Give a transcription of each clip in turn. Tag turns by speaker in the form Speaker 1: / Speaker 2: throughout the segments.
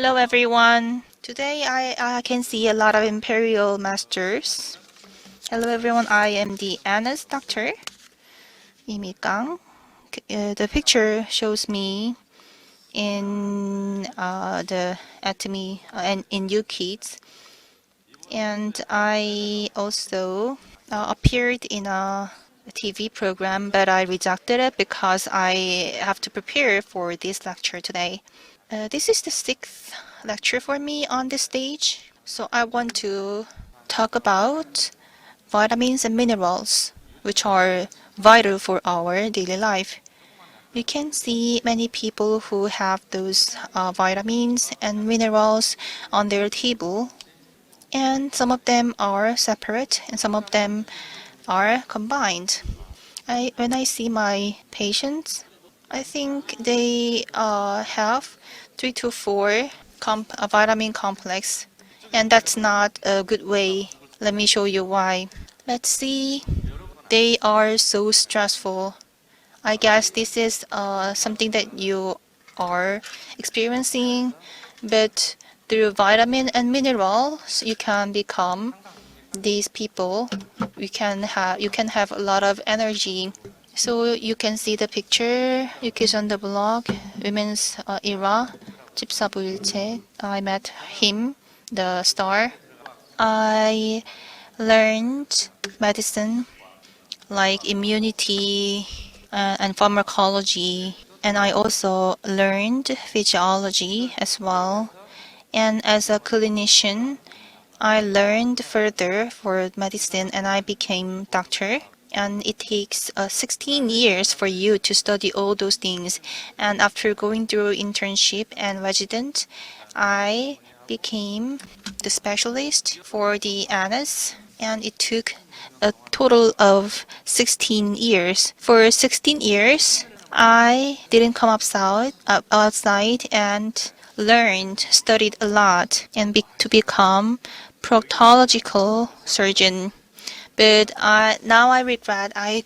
Speaker 1: Hello everyone. Today I can see a lot of Imperial Masters. Hello everyone, I am the Anna's doctor, Imi Kang. The picture shows me in the Atomy and in UKids. And I also appeared in a TV program, but I rejected it because I have to prepare for this lecture today. This is the sixth lecture for me on this stage, so I want to talk about vitamins and minerals, which are vital for our daily life. You can see many people who have those vitamins and minerals on their table, and some of them are separate and some of them are combined. When I see my patients, I think they have 3 to 4 vitamin complex, and that's not a good way. Let me show you why. Let's see. They are so stressful. I guess this is something that you are experiencing, but through vitamin and minerals, you can become these people. You can have a lot of energy. So you can see the picture. Yuki's on the blog, Women's Era, 집사부일체. I met him, the star. I learned medicine like immunity and pharmacology, and I also learned physiology as well. And as a clinician, I learned further for medicine and I became doctor. And it takes 16 years for you to study all those things. And after going through internship and resident, I became the specialist for the ANAS. And it took a total of 16 years. For 16 years, I didn't come outside and studied a lot, and to become proctological surgeon. But now I regret I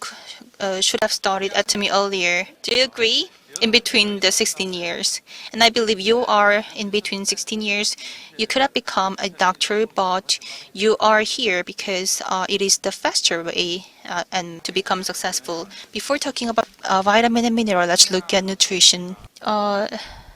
Speaker 1: should have started Atomy earlier. Do you agree? In between the 16 years. And I believe you are in between 16 years. You could have become a doctor, but you are here because it is the faster way and to become successful. Before talking about vitamin and mineral, let's look at nutrition.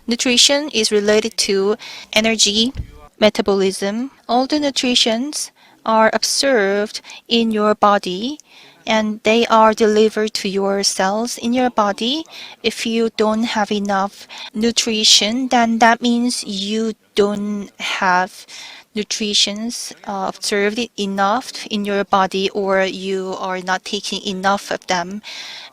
Speaker 1: Nutrition is related to energy, metabolism. All the nutritions are observed in your body and they are delivered to your cells in your body. If you don't have enough nutrition, then that means you don't have nutritions observed enough in your body, or you are not taking enough of them.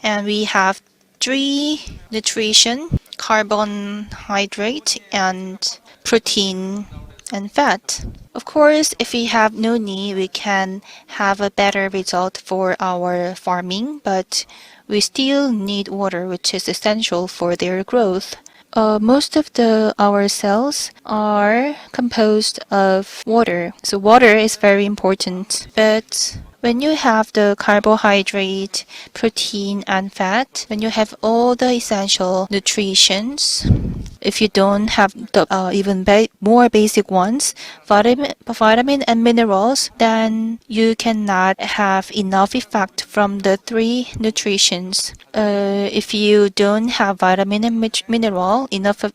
Speaker 1: And we have 3 nutrition: carbohydrate and protein and fat. Of course, if we have no need, we can have a better result for our farming, but we still need water, which is essential for their growth. Most of our cells are composed of water, so water is very important. But when you have the carbohydrate, protein, and fat, when you have all the essential nutritions, if you don't have the more basic ones, vitamin and minerals, then you cannot have enough effect from the 3 nutritions. If you don't have vitamin and mineral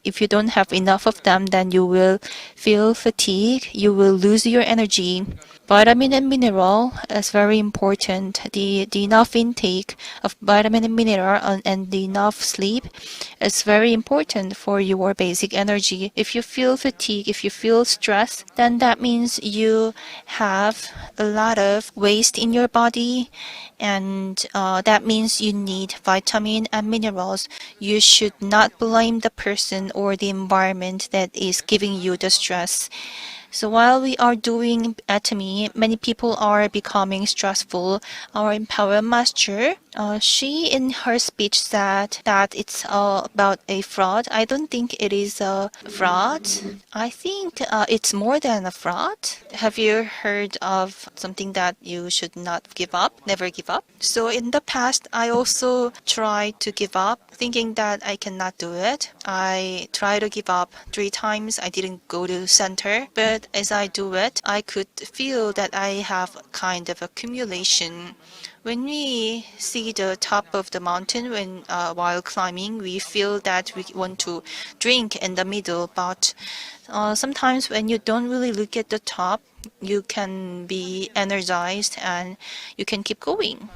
Speaker 1: if you don't have enough of them, then you will feel fatigue. You will lose your energy. Vitamin and mineral is very important. The enough intake of vitamin and mineral and the enough sleep is very important for your basic energy. If you feel fatigue, if you feel stress, then that means you have a lot of waste in your body, and that means you need vitamin and minerals. You should not blame the person or the environment that is giving you the stress. So while we are doing Atomy, many people are becoming stressful. Our Empower Master, she in her speech said that it's about a fraud. I don't think it is a fraud. I think it's more than a fraud. Have you heard of something that you should not give up, never give up? So in the past, I also tried to give up, thinking that I cannot do it. I tried to give up 3 times. I didn't go to center, but as I do it, I could feel that I have kind of accumulation. When we see the top of the mountain when while climbing, we feel that we want to drink in the middle, but sometimes when you don't really look at the top, you can be energized and you can keep going.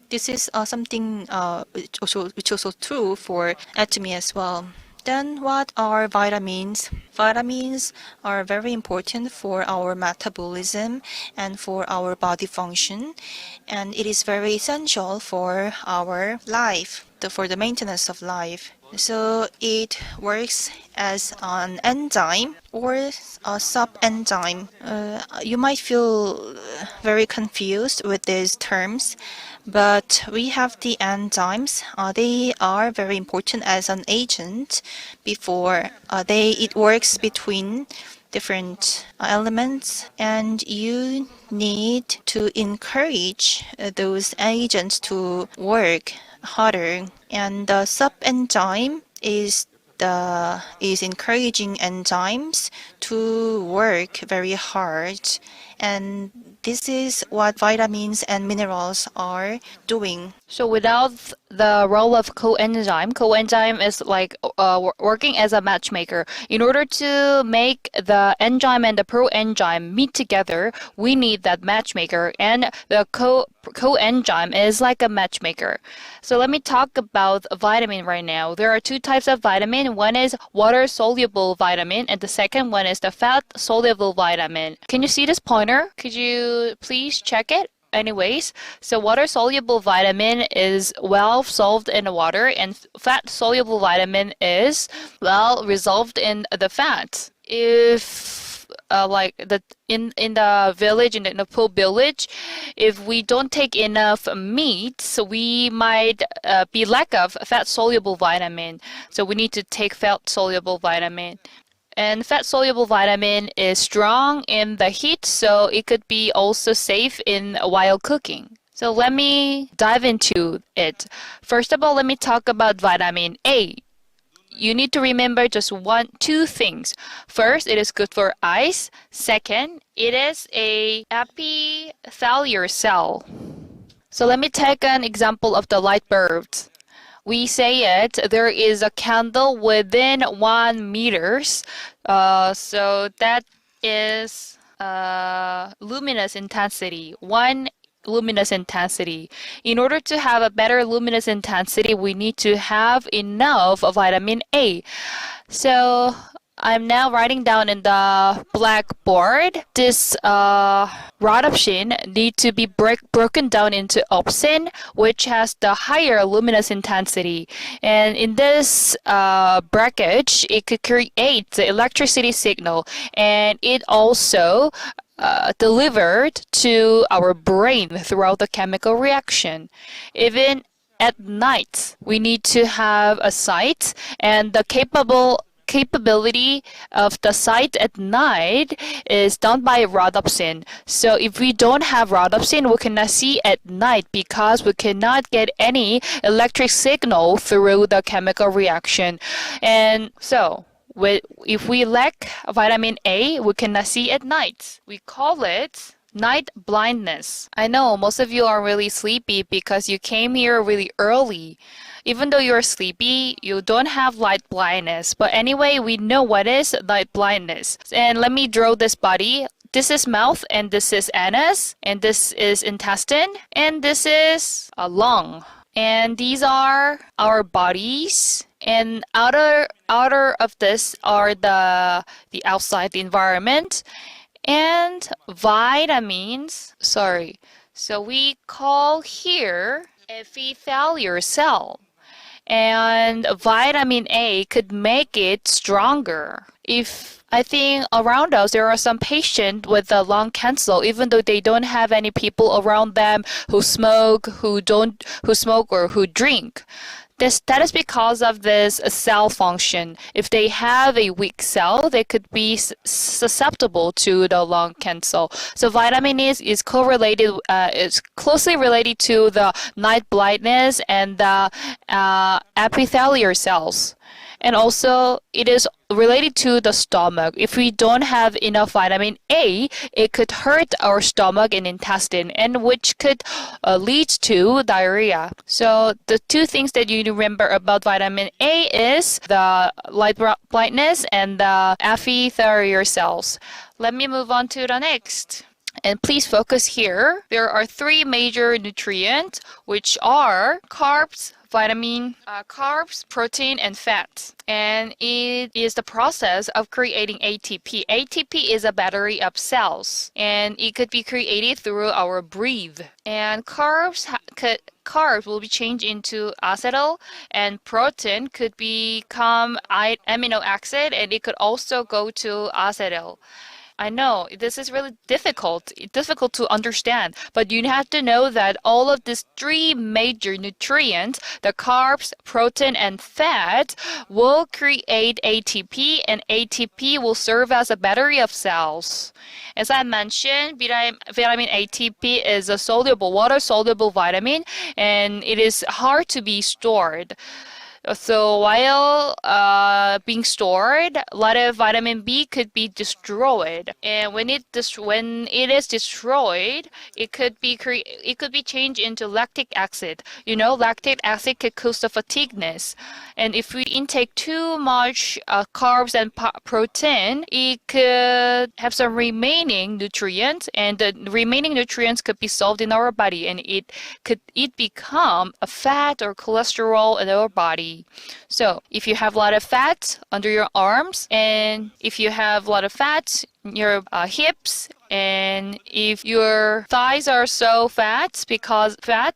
Speaker 1: This is something which also true for Atomy as well. Then what are vitamins? Vitamins are very important for our metabolism and for our body function, and it is very essential for our life, for the maintenance of life. So it works as an enzyme or a sub-enzyme. You might feel very confused with these terms, but we have the enzymes. They are very important as an agent before it works between different elements, and you need to encourage those agents to work harder. And the sub-enzyme is encouraging enzymes to work very hard, and this is what vitamins and minerals are doing.
Speaker 2: So without the role of coenzyme is like working as a matchmaker. In order to make the enzyme and the proenzyme meet together, we need that matchmaker, and the coenzyme is like a matchmaker. So let me talk about vitamin right now. There are 2 types of vitamin. One is water-soluble vitamin, and the second one is the fat-soluble vitamin. Can you see this pointer? Could you please check it? Anyways, so water-soluble vitamin is well solved in the water, and fat-soluble vitamin is well resolved in the fat. If like in the village, in the Nepal village, if we don't take enough meat, so we might be lack of fat-soluble vitamin. So we need to take fat-soluble vitamin. And fat-soluble vitamin is strong in the heat, so it could be also safe in while cooking. So let me dive into it. First of all, let me talk about vitamin A. You need to remember just 2 things. First, it is good for eyes. Second, it is a epithelial cell. So let me take an example of the light bulbs. We say it, there is a candle within 1 meters. So that is luminous intensity, 1 luminous intensity. In order to have a better luminous intensity, we need to have enough vitamin A. So I'm now writing down in the blackboard. This rhodopsin need to be broken down into opsin, which has the higher luminous intensity. And in this breakage, it could create the electricity signal, and it also delivered to our brain throughout the chemical reaction. Even at night, we need to have a sight, and the capability of the sight at night is done by rhodopsin. So if we don't have rhodopsin, we cannot see at night because we cannot get any electric signal through the chemical reaction. And so if we lack vitamin A, we cannot see at night. We call it night blindness. I know most of you are really sleepy because you came here really early. Even though you're sleepy, you don't have light blindness. But anyway, we know what is light blindness. And let me draw this body. This is mouth, and this is anus, and this is intestine, and this is a lung. And these are our bodies. And outer of this are the outside, the environment. And vitamins, so we call here epithelial cell. And vitamin A could make it stronger. If I think around us there are some patients with a lung cancer, even though they don't have any people around them who smoke, who smoke or who drink. That is because of this cell function. If they have a weak cell, they could be susceptible to the lung cancer. So vitamin E is correlated, is closely related to the night blindness and the epithelial cells. And also, it is related to the stomach. If we don't have enough vitamin A, it could hurt our stomach and intestine, and which could lead to diarrhea. So the two things that you need to remember about vitamin A is the light blindness and the epithelial cells. Let me move on to the next. And please focus here. There are three major nutrients, which are carbs, protein, and fats. And it is the process of creating ATP. ATP is a battery of cells, and it could be created through our breath. And carbs will be changed into acetyl, and protein could become amino acid, and it could also go to acetyl. I know this is really difficult to understand, but you have to know that all of these three major nutrients, the carbs, protein, and fat, will create ATP, and ATP will serve as a battery of cells. As I mentioned, vitamin ATP is a water-soluble vitamin, and it is hard to be stored. So while being stored, a lot of vitamin B could be destroyed, and when it is destroyed, it could be changed into lactic acid. You know, lactic acid could cause the fatigueness, and if we intake too much carbs and protein, it could have some remaining nutrients, and the remaining nutrients could be solved in our body, and it become a fat or cholesterol in our body. So if you have a lot of fat under your arms, and if you have a lot of fat in your hips, and if your thighs are so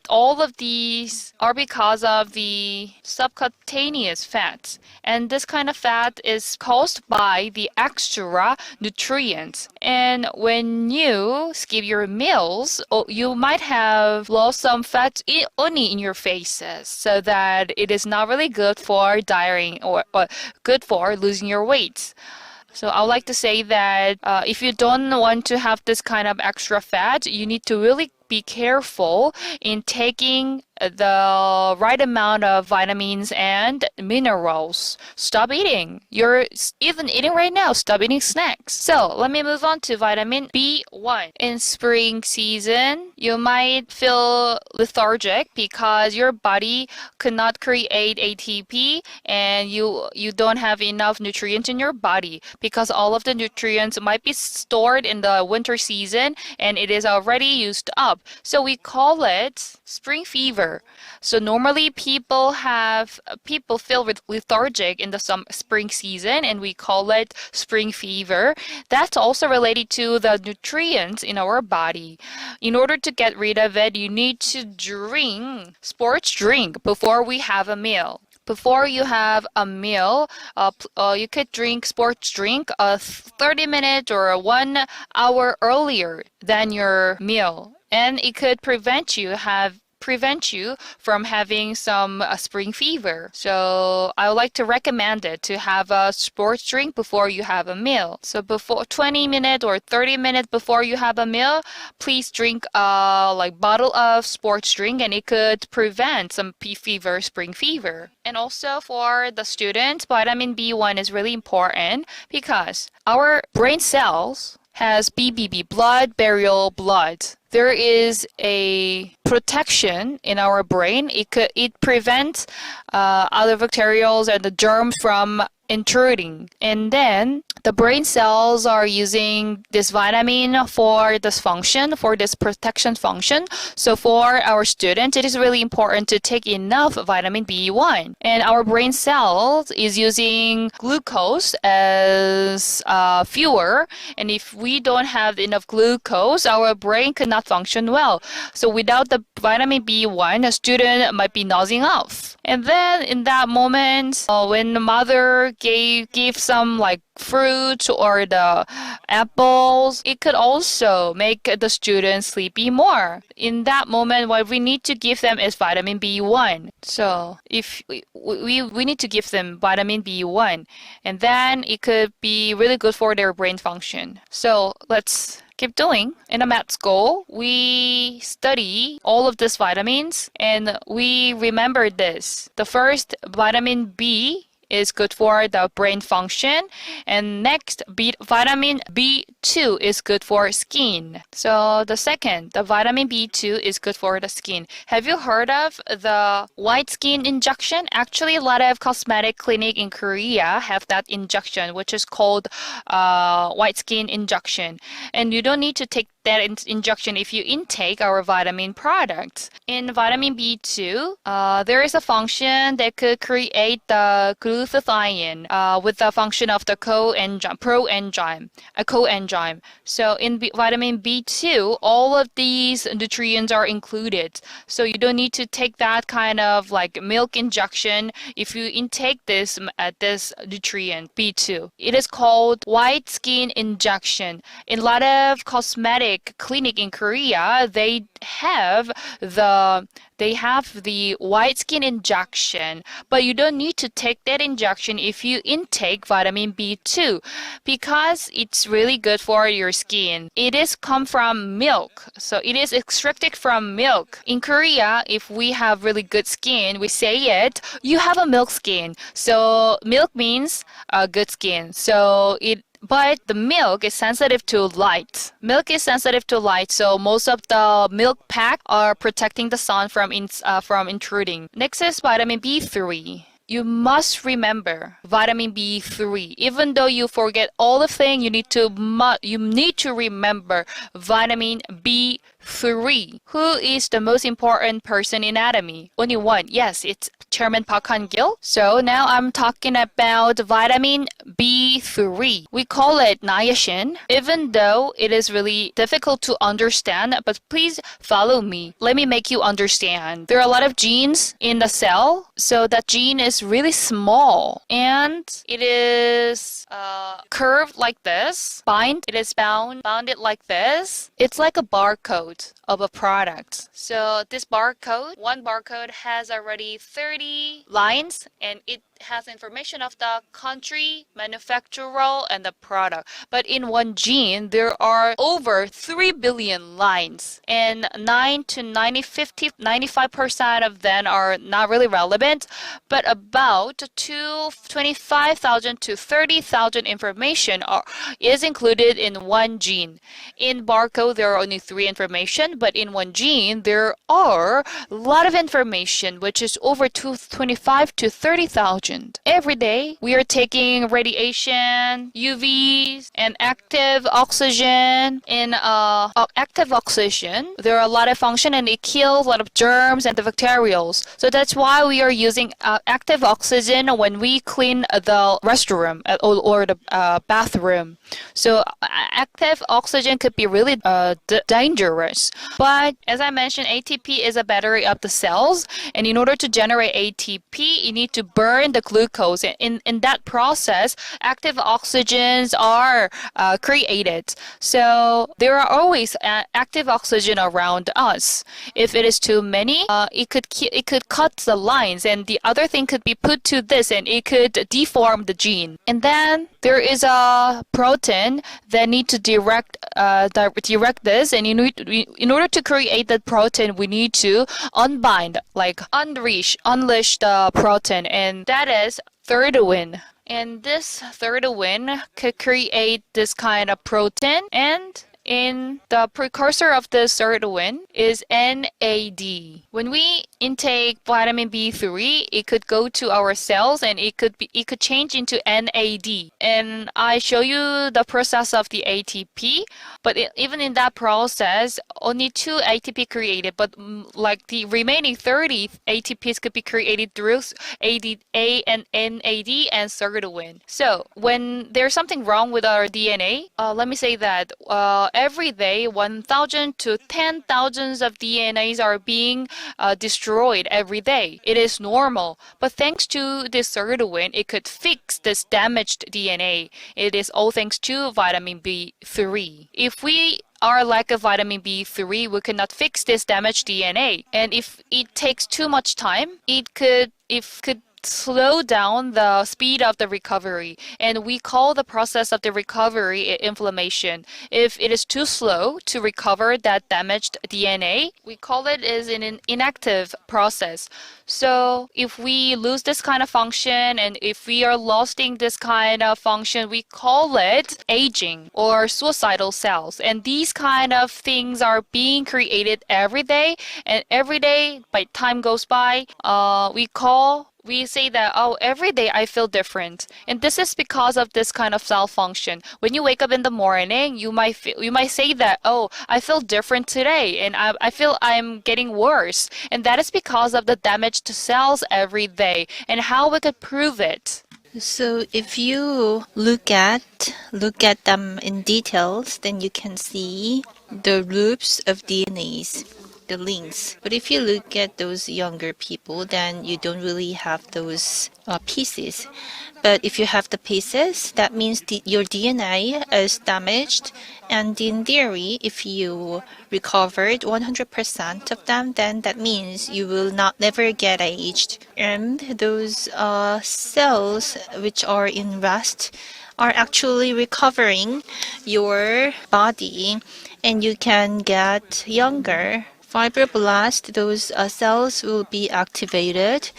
Speaker 2: all of these are because of the subcutaneous fats. And this kind of fat is caused by the extra nutrients. And when you skip your meals, you might have lost some fat only in your faces, so that it is not really good for dieting or good for losing your weight. So I would like to say that if you don't want to have this kind of extra fat, you need to really be careful in taking the right amount of vitamins and minerals. Stop eating. You're even eating right now. Stop eating snacks. So let me move on to vitamin B1. In spring season, you might feel lethargic because your body could not create ATP, and you don't have enough nutrients in your body because all of the nutrients might be stored in the winter season and it is already used up. So we call it spring fever. So normally people feel lethargic in the spring season, and we call it spring fever. That's also related to the nutrients in our body. In order to get rid of it, you need to drink sports drink before we have a meal. Before you have a meal, you could drink sports drink 30 minutes or 1 hour earlier than your meal, and it could prevent you from having some spring fever. So I would like to recommend it to have a sports drink before you have a meal. So before 20 minutes or 30 minutes before you have a meal, please drink a bottle of sports drink, and it could prevent some spring fever. And also for the students, vitamin B1 is really important because our brain cells has BBB, blood-burial blood. There is a protection in our brain. It prevents other bacterials and the germs from intruding. And then the brain cells are using this vitamin for this function, for this protection function. So for our students, it is really important to take enough vitamin B1. And our brain cells is using glucose as fuel. And if we don't have enough glucose, our brain cannot function well. So without the vitamin B1, a student might be nodding off. And then in that moment, when the mother give some like fruits or the apples, it could also make the students sleepy more. In that moment, what we need to give them is vitamin B1. So if we need to give them vitamin B1, and then it could be really good for their brain function. So let's keep doing. In a math school, we study all of these vitamins and we remember this. The first, vitamin B is good for the brain function, and next vitamin B2 is good for skin. So the second, the vitamin B2 is good for the skin. Have you heard of the white skin injection? Actually, a lot of cosmetic clinic in Korea have that injection, which is called white skin injection, and you don't need to take that injection if you intake our vitamin products. In vitamin B2, there is a function that could create the glutathione with the function of the coenzyme. So in vitamin B2, all of these nutrients are included. So you don't need to take that kind of like milk injection if you intake this nutrient B2. It is called white skin injection. In a lot of cosmetic clinic in Korea, they have the white skin injection, but you don't need to take that injection if you intake vitamin B2 because it's really good for your skin. It is come from milk, so it is extracted from milk. In Korea, if we have really good skin, we say it, you have a milk skin. So milk means good skin. But the milk is sensitive to light. Milk is sensitive to light, so most of the milk pack are protecting the sun from intruding. Next is vitamin B3. You must remember vitamin B3. Even though you forget all the things, you need to remember vitamin B3. Who is the most important person in anatomy? Only one. Yes, it's Chairman Park Han-gil. So now I'm talking about vitamin B3. We call it niacin, even though it is really difficult to understand, but please follow me. Let me make you understand. There are a lot of genes in the cell, so that gene is really small and it is curved like this. It is bounded like this. It's like a barcode of a product. So this one barcode has already 30 lines and it has information of the country, manufacturer, and the product. But in one gene, there are over 3 billion lines, and 95% of them are not really relevant, but about 25,000 to 30,000 information is included in one gene. In barcode, there are only 3 information, but in one gene, there are a lot of information, which is over 25 to 30,000. Every day, we are taking radiation, UVs, and active oxygen. In active oxygen, there are a lot of function and it kills a lot of germs and the bacterials. So that's why we are using active oxygen when we clean the restroom or the bathroom. So active oxygen could be really dangerous. But as I mentioned, ATP is a battery of the cells, and in order to generate ATP, you need to burn the glucose. In that process, active oxygens are created. So there are always active oxygen around us. If it is too many, it could cut the lines, and the other thing could be put to this, and it could deform the gene. And then there is a protein that need to direct this, and in order to create that protein, we need to unleash the protein, and that is threadowin. And this threadowin could create this kind of protein, and in the precursor of the threadowin is NAD. When we intake vitamin B3, it could go to our cells and it could change into NAD. And I show you the process of the ATP, but even in that process, only 2 ATP created, but like the remaining 30 ATPs could be created through A and NAD and threadowin. So when there's something wrong with our DNA, let me say that every day 1,000 to 10,000 of DNAs are being destroyed every day. It is normal. But thanks to this sirtuin, it could fix this damaged DNA. It is all thanks to vitamin B3. If we are lack of vitamin B3, we cannot fix this damaged DNA. And if it takes too much time, it could slow down the speed of the recovery, and we call the process of the recovery inflammation. If it is too slow to recover that damaged DNA, we call it is an inactive process. So if we lose this kind of function, and if we are losing this kind of function, we call it aging or suicidal cells. And these kind of things are being created every day, and every day by time goes by, we say that, oh, every day I feel different. And this is because of this kind of cell function. When you wake up in the morning, you might say that, oh, I feel different today, and I feel I'm getting worse. And that is because of the damaged cells every day, and how we could prove it.
Speaker 1: So if you look at them in details, then you can see the loops of DNAs, the links. But if you look at those younger people, then you don't really have those pieces. But if you have the pieces, that means your DNA is damaged. And in theory, if you recovered 100% of them, then that means you will never get aged. And those cells which are in rest are actually recovering your body, and you can get younger. Fibroblast, those cells will be activated,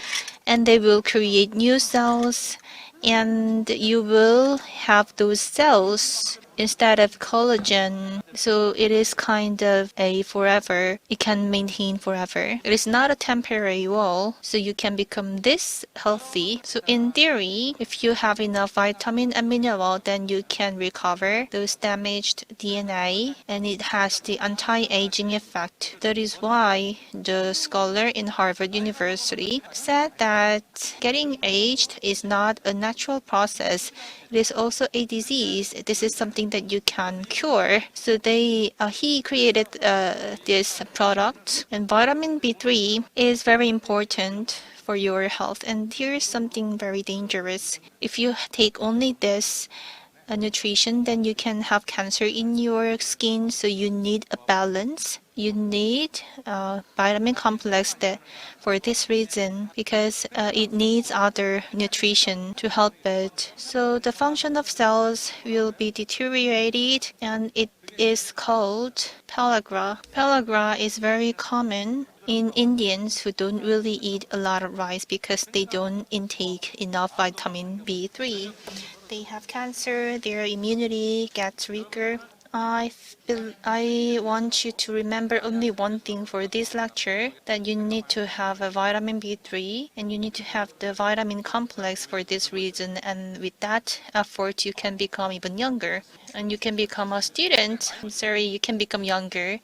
Speaker 1: and they will create new cells, and you will have those cells instead of collagen. So it is kind of a forever. It can maintain forever. It is not a temporary wall, so you can become this healthy. So in theory, if you have enough vitamin and mineral, then you can recover those damaged DNA, and it has the anti-aging effect. That is why the scholar in Harvard University said that getting aged is not a natural process. It is also a disease. This is something that you can cure. So he created this product. And vitamin B3 is very important for your health. And here's something very dangerous. If you take only this nutrition, then you can have cancer in your skin. So you need a balance. You need vitamin complex for this reason, because it needs other nutrition to help it. So the function of cells will be deteriorated, and it is called pellagra. Pellagra is very common in Indians who don't really eat a lot of rice because they don't intake enough vitamin B3. They have cancer, their immunity gets weaker. I want you to remember only one thing for this lecture, that you need to have a vitamin B3, and you need to have the vitamin complex for this reason, and with that effort you can become even younger, and you can become a student. You can become younger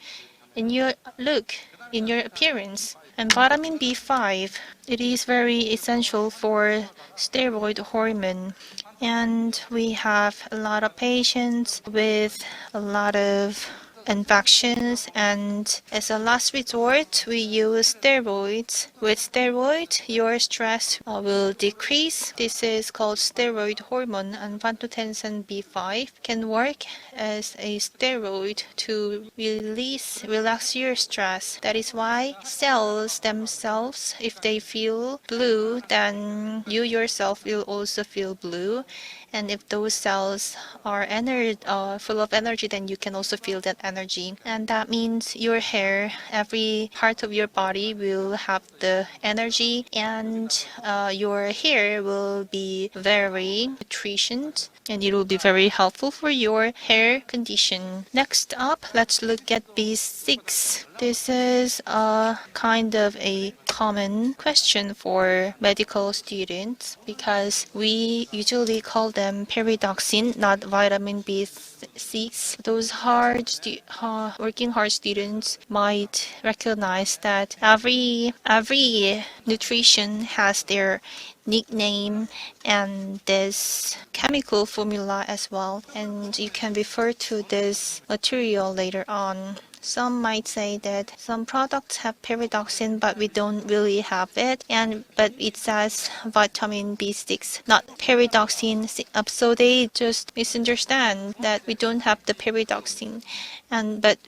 Speaker 1: in your look, in your appearance. And vitamin B5, it is very essential for steroid hormone. And we have a lot of patients with a lot of infections, and as a last resort, we use steroids. With steroid, your stress will decrease. This is called steroid hormone, and vantotensin B5 can work as a steroid to relax your stress. That is why cells themselves, if they feel blue, then you yourself will also feel blue. And if those cells are full of energy, then you can also feel that energy. And that means your hair, every part of your body will have the energy, and your hair will be very nutritious, and it will be very helpful for your hair condition. Next up, let's look at B6. This is a kind of a common question for medical students because we usually call them pyridoxine, not vitamin B6. Those working hard students might recognize that every nutrition has their nickname and this chemical formula as well, and you can refer to this material later on. Some might say that some products have pyridoxine, but we don't really have it, but it says vitamin B6, not pyridoxine. So they just misunderstand that we don't have the pyridoxine, but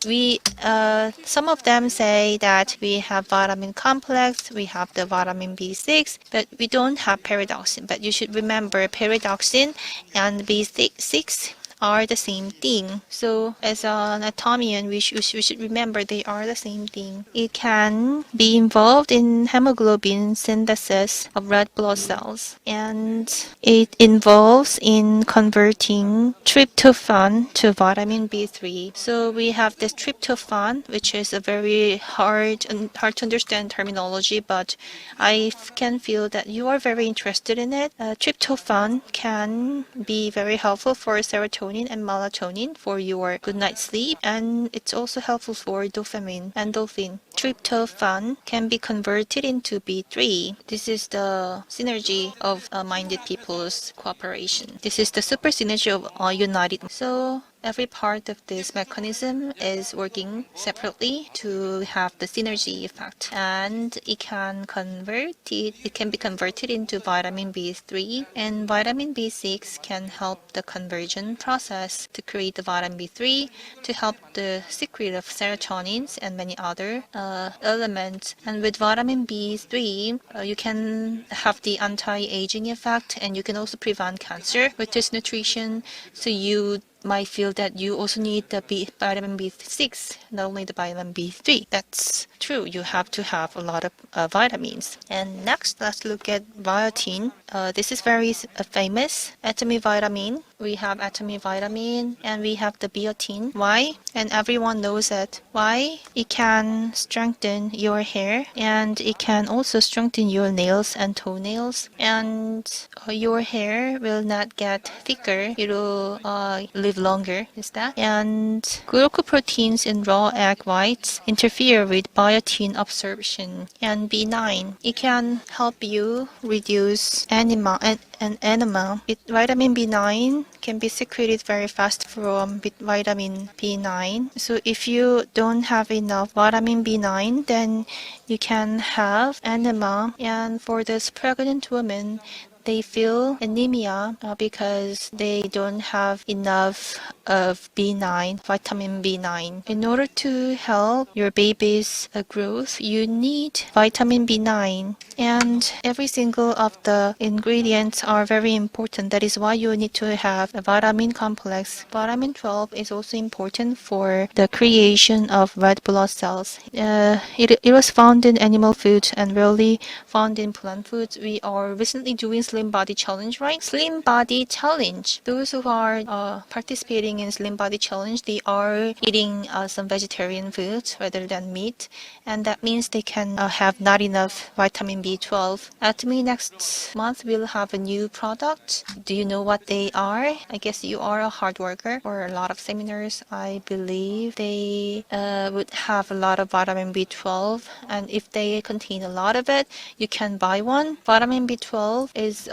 Speaker 1: some of them say that we have vitamin complex, we have the vitamin B6, but we don't have pyridoxine. But you should remember pyridoxine and B6 are the same thing. So as an atomian, we should remember they are the same thing. It can be involved in hemoglobin synthesis of red blood cells, and it involves in converting tryptophan to vitamin B3. So we have this tryptophan, which is a very hard to understand terminology, but I can feel that you are very interested in it. Tryptophan can be very helpful for serotonin and melatonin for your good night's sleep, and it's also helpful for endorphin. Tryptophan can be converted into B3. This is the synergy of minded people's cooperation. This is the super synergy of united. So every part of this mechanism is working separately to have the synergy effect, and it can be converted into vitamin B3, and vitamin B6 can help the conversion process to create the vitamin B3 to help the secret of serotonins and many other elements. And with vitamin B3, you can have the anti-aging effect, and you can also prevent cancer with this nutrition. So you might feel that you also need the vitamin B6, not only the vitamin B3. That's true. You have to have a lot of vitamins. And next, let's look at biotin. This is very famous. Atomy vitamin. We have atomy vitamin and we have the biotin. Why? And everyone knows that. Why? It can strengthen your hair, and it can also strengthen your nails and toenails, and your hair will not get thicker. It will live longer. Is that? And glycoproteins in raw egg whites interfere with biotin absorption. And B9, it can help you reduce anemia. Vitamin B9 can be secreted very fast from vitamin B9. So if you don't have enough vitamin B9, then you can have anemia. And for this pregnant woman, they feel anemia because they don't have enough of vitamin B9. In order to help your baby's growth, you need vitamin B9. And every single of the ingredients are very important. That is why you need to have a vitamin complex. Vitamin 12 is also important for the creation of red blood cells. It was found in animal foods and rarely found in plant foods. We are recently doing Slim Body Challenge, right? Slim Body Challenge. Those who are participating in Slim Body Challenge, they are eating some vegetarian foods rather than meat, and that means they can have not enough vitamin B12. Atomy next month will have a new product. Do you know what they are? I guess you are a hard worker. For a lot of seminars, I believe they would have a lot of vitamin B12, and if they contain a lot of it, you can buy one. Vitamin B12 is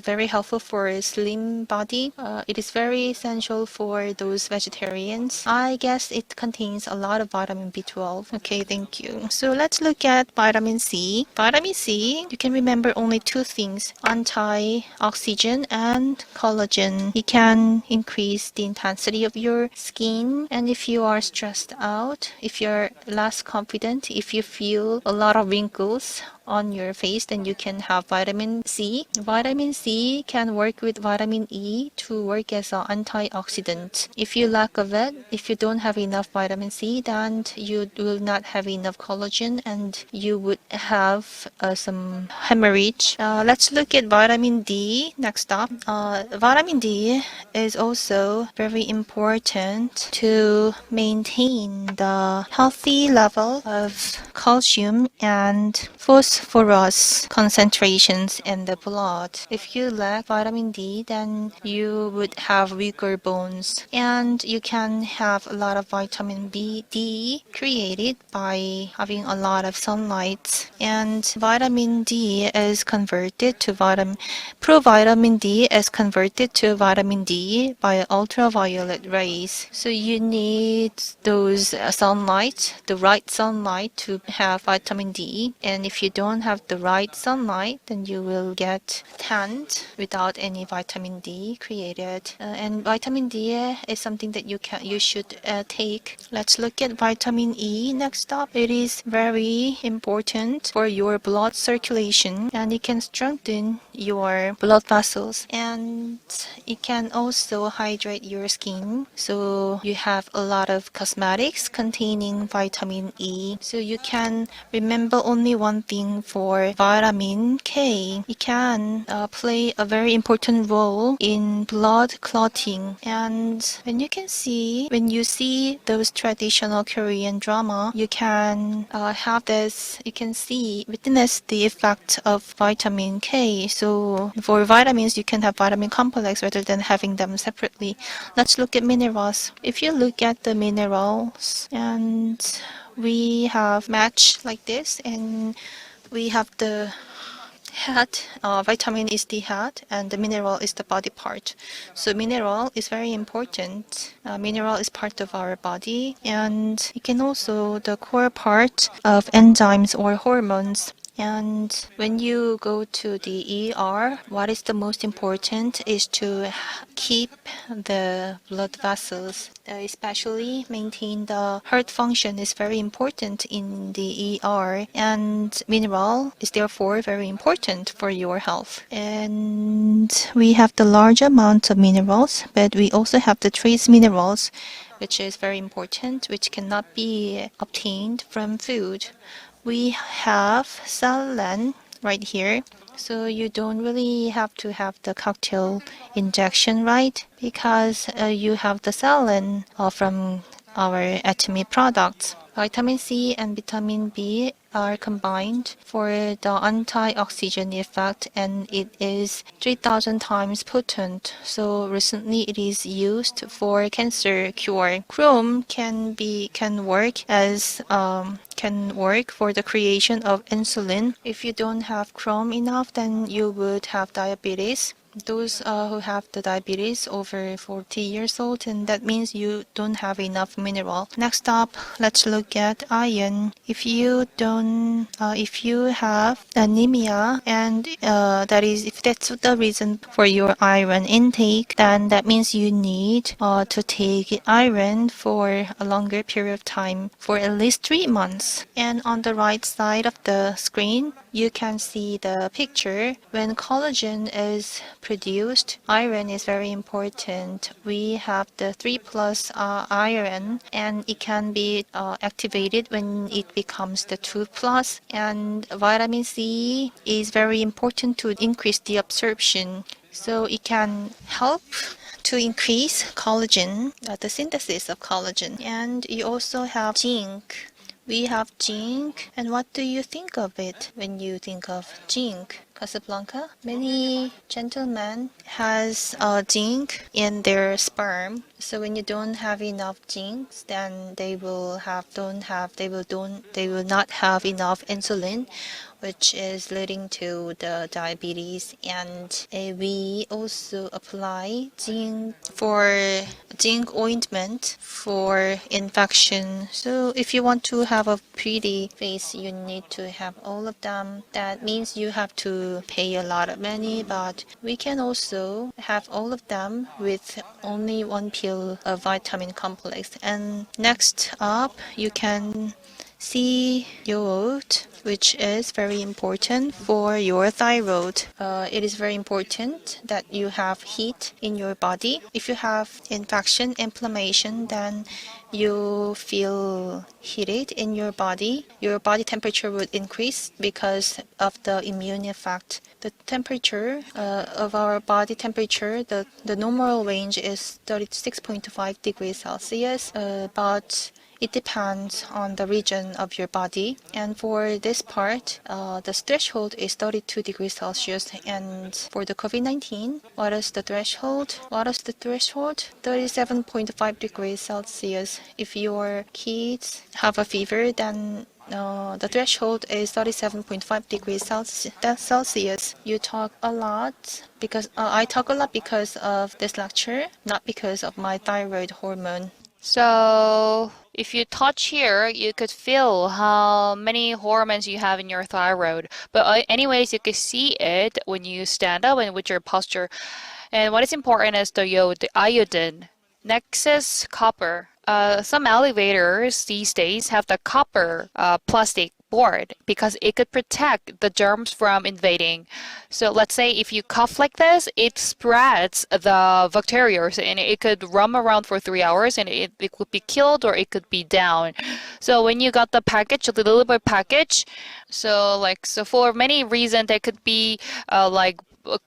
Speaker 1: very helpful for a slim body. It is very essential for those vegetarians. I guess it contains a lot of vitamin B12. Okay, thank you. So let's look at vitamin C. Vitamin C, you can remember only two things: antioxidant and collagen. It can increase the intensity of your skin, and if you are stressed out, if you're less confident, if you feel a lot of wrinkles on your face, then you can have vitamin C. Vitamin C can work with vitamin E to work as an antioxidant. If you lack of it, if you don't have enough vitamin C, then you will not have enough collagen and you would have some hemorrhage. Let's look at vitamin D next up. Vitamin D is also very important to maintain the healthy level of calcium and phosphorus phosphorus concentrations in the blood. If you lack vitamin D, then you would have weaker bones, and you can have a lot of vitamin D created by having a lot of sunlight. And vitamin D is converted to provitamin D is converted to vitamin D by ultraviolet rays. So you need those sunlight, the right sunlight, to have vitamin D. And if you don't have the right sunlight, then you will get tanned without any vitamin D created. And vitamin D is something that you should take. Let's look at vitamin E next up. It is very important for your blood circulation, and it can strengthen your blood vessels, and it can also hydrate your skin. So you have a lot of cosmetics containing vitamin E. So you can remember only one thing for vitamin K. It can play a very important role in blood clotting. And when you see those traditional Korean drama, you can witness the effect of vitamin K. So for vitamins, you can have vitamin complex rather than having them separately. Let's look at minerals. If you look at the minerals, and we have match like this, and we have the head. Vitamin is the head, and the mineral is the body part. So mineral is very important. Mineral is part of our body, and it can also the core part of enzymes or hormones. And when you go to the ER, what is the most important is to keep the blood vessels, especially maintain the heart function is very important in the ER, and mineral is therefore very important for your health. And we have the large amount of minerals, but we also have the trace minerals, which is very important, which cannot be obtained from food. We have selenium right here. So you don't really have to have the cocktail injection, right? Because you have the selenium from our Atomy products. Vitamin C and vitamin B are combined for the antioxidant effect, and it is 3,000 times potent. So recently it is used for cancer cure. Chrome can work for the creation of insulin. If you don't have chrome enough, then you would have diabetes. Those who have the diabetes over 40 years old, and that means you don't have enough mineral. Next up, let's look at iron. If you have anemia, and if that's the reason for your iron intake, then that means you need to take iron for a longer period of time, for at least 3 months. And on the right side of the screen, you can see the picture. When collagen is produced, iron is very important. We have the 3 plus iron, and it can be activated when it becomes the 2 plus. And vitamin C is very important to increase the absorption. So it can help to increase collagen, the synthesis of collagen. And you also have zinc. We have zinc. And what do you think of it when you think of zinc? Casablanca? Many gentlemen has zinc in their sperm. So when you don't have enough zinc, then they will not have enough insulin, which is leading to the diabetes. And we also apply zinc ointment for infection. So if you want to have a pretty face, you need to have all of them. That means you have to pay a lot of money, but we can also have all of them with only one pill of vitamin complex. And next up, you can see yogurt, which is very important for your thyroid. It is very important that you have heat in your body. If you have infection, inflammation, then you feel heated in your body. Your body temperature would increase because of the immune effect. The temperature of our body temperature, the normal range is 36.5 degrees Celsius, but It depends on the region of your body. And for this part, the threshold is 32 degrees Celsius. And for the COVID-19, what is the threshold? 37.5 degrees Celsius. If your kids have a fever, then the threshold is 37.5 degrees Celsius. You talk a lot because I talk a lot because of this lecture, not because of my thyroid hormone.
Speaker 2: So if you touch here, you could feel how many hormones you have in your thyroid. But anyways, you can see it when you stand up and with your posture. And what is important is the iodine. Next is copper. Some elevators these days have the copper plastic board because it could protect the germs from invading. So let's say if you cough like this, it spreads the bacteria and it could roam around for 3 hours and it could be killed or it could be down. So when you got the package, the delivered package, so for many reasons there could be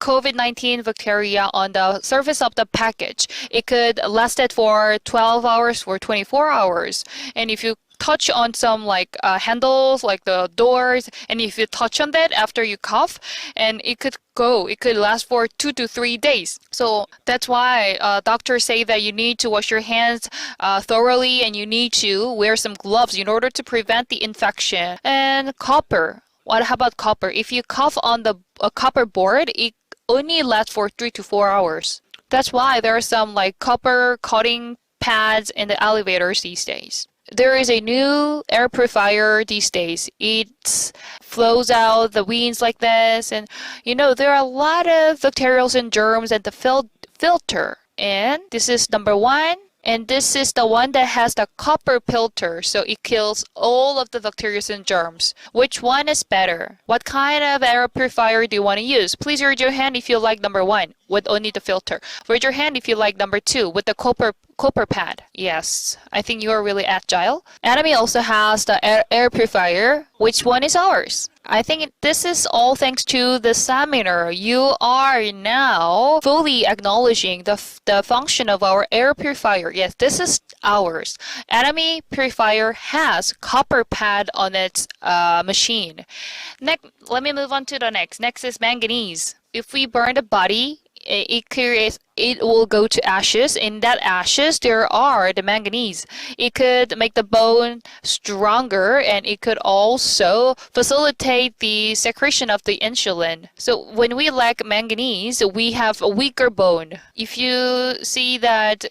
Speaker 2: COVID-19 bacteria on the surface of the package. It could last it for 12 hours or 24 hours. And if you touch on some handles like the doors, and if you touch on that after you cough, and it could last for 2 to 3 days. So that's why doctors say that you need to wash your hands thoroughly and you need to wear some gloves in order to prevent the infection. And copper. How about copper? If you cough on the copper board, it only lasts for 3 to 4 hours. That's why there are some copper coating pads in the elevators these days. There is a new air purifier these days. It flows out the winds like this, and there are a lot of bacteria and germs at the filter. And this is number 1. And this is the one that has the copper filter, so it kills all of the bacteria and germs. Which one is better? What kind of air purifier do you want to use? Please raise your hand if you like number 1 with only the filter. Raise your hand if you like number 2 with the copper pad. Yes, I think you are really agile. Atomy also has the air purifier. Which one is ours? I think this is all thanks to the seminar. You are now fully acknowledging the function of our air purifier. Yes, this is ours. Atomy purifier has copper pad on its machine. Next, let me move on to the next. Next is manganese. If we burn the body, it will go to ashes. In that ashes, there are the manganese. It could make the bone stronger and it could also facilitate the secretion of the insulin. So when we lack manganese, we have a weaker bone. If you see that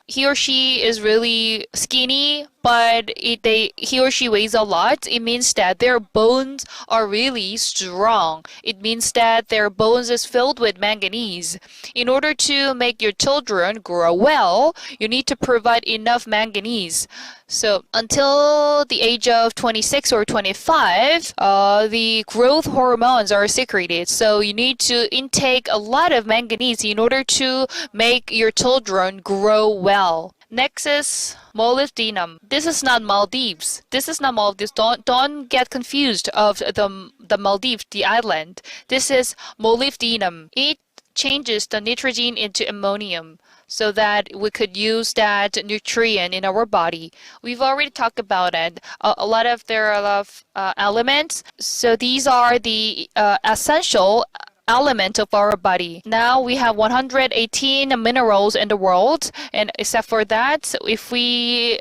Speaker 2: he or she is really skinny, but he or she weighs a lot, it means that their bones are really strong. It means that their bones is filled with manganese. In order to make your children grow well, you need to provide enough manganese. So until the age of 26 or 25, the growth hormones are secreted. So you need to intake a lot of manganese in order to make your children grow well. Next is molybdenum. This is not Maldives. Don't get confused of the Maldives, the island. This is molybdenum. It changes the nitrogen into ammonium so that we could use that nutrient in our body. We've already talked about it. There are a lot of elements. So these are the essential element of our body. Now we have 118 minerals in the world, and except for that, if we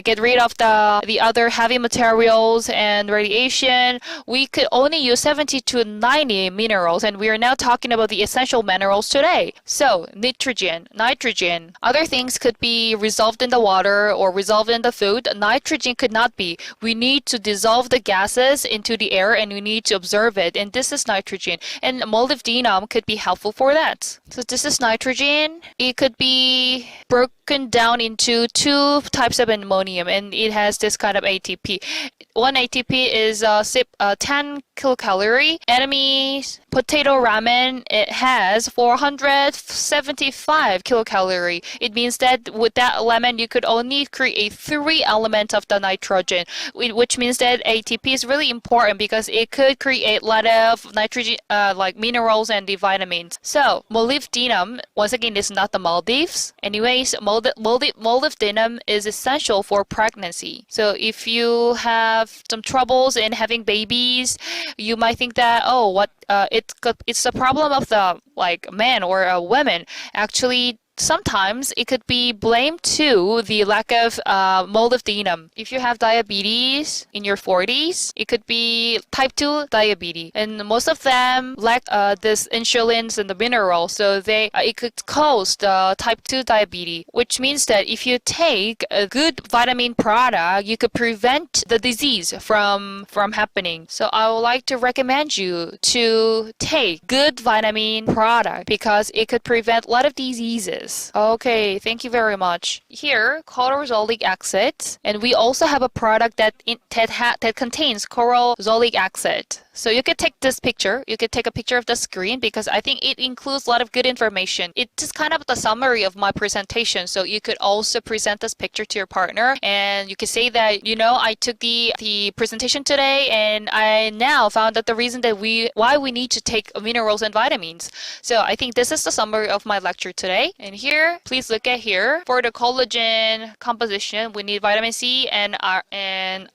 Speaker 2: get rid of the other heavy materials and radiation, we could only use 70 to 90 minerals, and we are now talking about the essential minerals today. So nitrogen. Other things could be resolved in the water or resolved in the food. Nitrogen could not be. We need to dissolve the gases into the air and we need to observe it, and this is nitrogen. And molybdenum could be helpful for that. So this is nitrogen. It could be broken down into 2 types of ammonium, and it has this kind of ATP. One ATP is 10 kilocalorie. Enemy's potato ramen, it has 475 kilocalorie. It means that with that lemon, you could only create 3 elements of the nitrogen, which means that ATP is really important because it could create a lot of nitrogen, like minerals and the vitamins. So molybdenum, once again, is not the Maldives. Anyways, molybdenum is is essential for pregnancy. So if you have some troubles in having babies, you might think that, oh, it's a problem of the like man or a woman. Actually, sometimes it could be blamed to the lack of molybdenum. If you have diabetes in your 40s, it could be type 2 diabetes, and most of them lack this insulins and the mineral, so it could cause the type 2 diabetes, which means that if you take a good vitamin product, you could prevent the disease from happening. So I would like to recommend you to take good vitamin product because it could prevent a lot of diseases. Okay, thank you very much. Here, corozolic acid, and we also have a product that contains corozolic acid. So you could take this picture. You could take a picture of the screen because I think it includes a lot of good information. It's just kind of the summary of my presentation. So you could also present this picture to your partner, and you could say that, you know, I took the presentation today, and I now found that the reason that why we need to take minerals and vitamins. So I think this is the summary of my lecture today. And here, please look at here. For the collagen composition, we need vitamin C and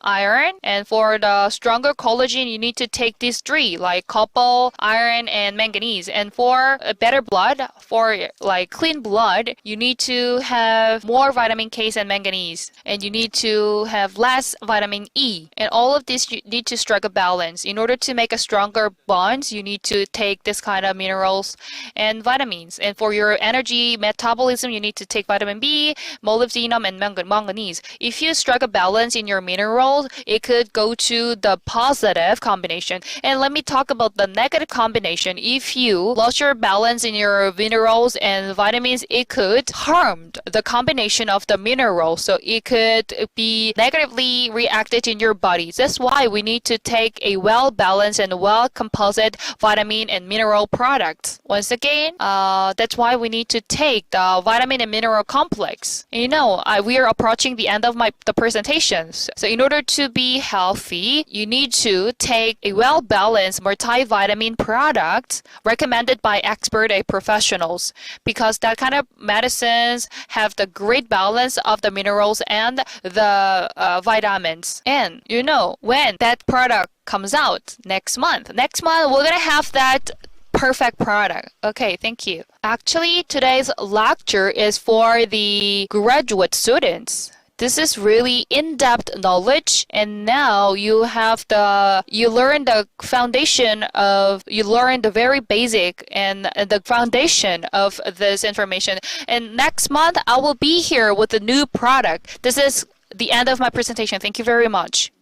Speaker 2: iron. And for the stronger collagen, you need to take these three, like copper, iron, and manganese. And for a better blood, for like clean blood, you need to have more vitamin K and manganese. And you need to have less vitamin E. And all of this, you need to strike a balance. In order to make a stronger bonds, you need to take this kind of minerals and vitamins. And for your energy metabolism, you need to take vitamin B, molybdenum, and manganese. If you strike a balance in your minerals, it could go to the positive combination. And let me talk about the negative combination. If you lost your balance in your minerals and vitamins, it could harm the combination of the minerals. So it could be negatively reacted in your body. That's why we need to take a well-balanced and well-composite vitamin and mineral products. Once again, that's why we need to take the vitamin and mineral complex. And you know, we are approaching the end of the presentations. So in order to be healthy, you need to take a well-balanced multivitamin product recommended by expert professionals, because that kind of medicines have the great balance of the minerals and the vitamins. And you know, when that product comes out next month we're gonna have that perfect product. Okay, thank you. Actually, today's lecture is for the graduate students. This is really in-depth knowledge, and now you learn the foundation you learn the very basic and the foundation of this information. And next month, I will be here with a new product. This is the end of my presentation. Thank you very much.